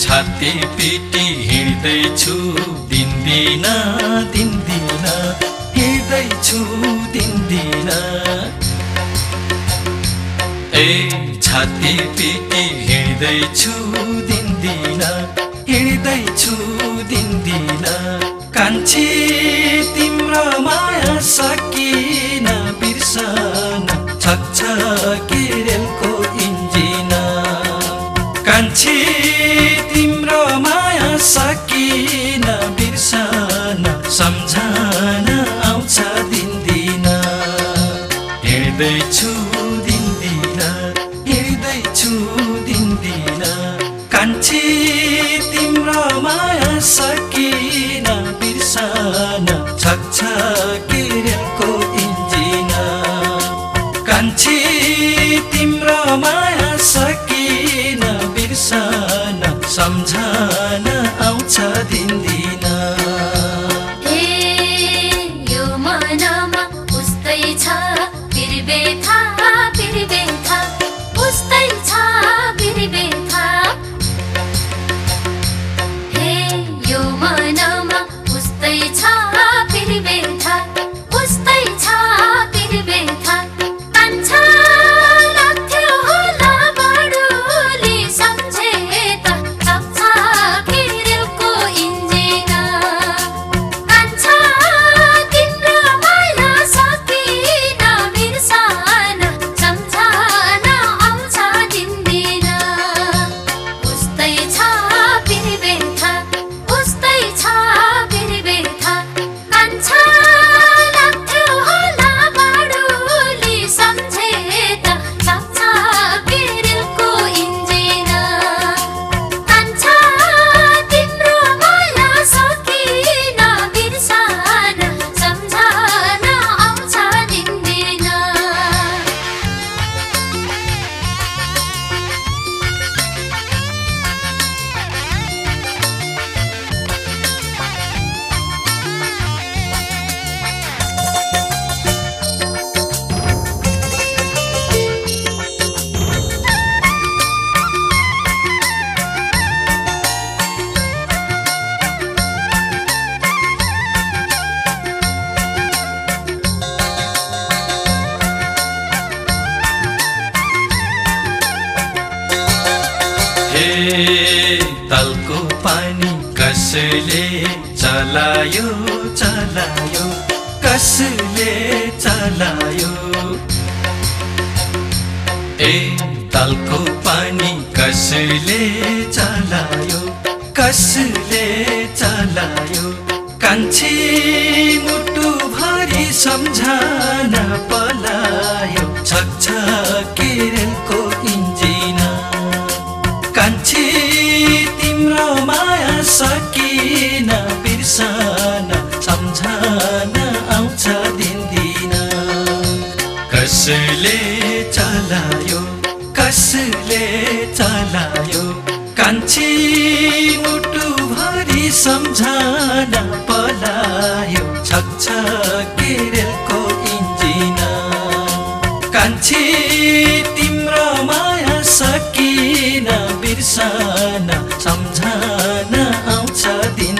छाती पिटी हिँड्दैछु दिन्दिन दिन्दिन हिँड्दैछु दिन्दिन छाती पिटी हिँड्दैछु दिन्दिन हिँड्दैछु दिन्दिन कान्छी तिम्रो माया सकिन बिर्सन छकछकी रेलको इन्जिन कान्छी तिम्रो माया सकिन बिर्सन सम्झन आउँछ दिन्दिन हिँड्दैछु दिन्दिन हिँड्दैछु दिन्दिन कान्छी तिम्रो माया सकिन बिर्सन छकछकी रेलको इन्जिन कान्छी तिम्रो माया सकिन बिर्सन सम्झन आउँछ दिन्दिन यो मनमा उस्तै छ बिरबेथा बिरबेथा उस्तै छ बिरबेथा यो मनमा उस्तै छ बिरबेथा उस्तै छ बिरबेथा कान्छा लाग्थ्यो होला बडुली सम्झे त छकछकी रेलको इन्जिन कान्छा तिम्रो माया सकिन बिर्सन सम्झन आउँछ दिन्दिन उस्तै छ बिरबेथा उस्तै छ बिरबेथा कान्छा लाग्थ्यो होला बडुली सम्झे त छकछकी रेलको इन्जिन कान्छा तिम्रो माया सकिन बिर्सन सम्झन आउँछ दिन्दिन तलको पानी कसले चलायो चलायो कसले चलायो तलको पानी कसले चलायो कसले चलायो कान्छी मुटु भरि सम्झन पलायो छकछकी रेलको इन्जिन कान्छी तिम्रो माया सकिन बिर्सन सम्झन आउँछ दिन्दिन कसले चलायो कसले चलायो कान्छी मुटु भरि सम्झन पलायो छकछकी रेलको इन्जिन कान्छी तिम्रो माया सकिन बिर्सन सम्झन आउँछ दिन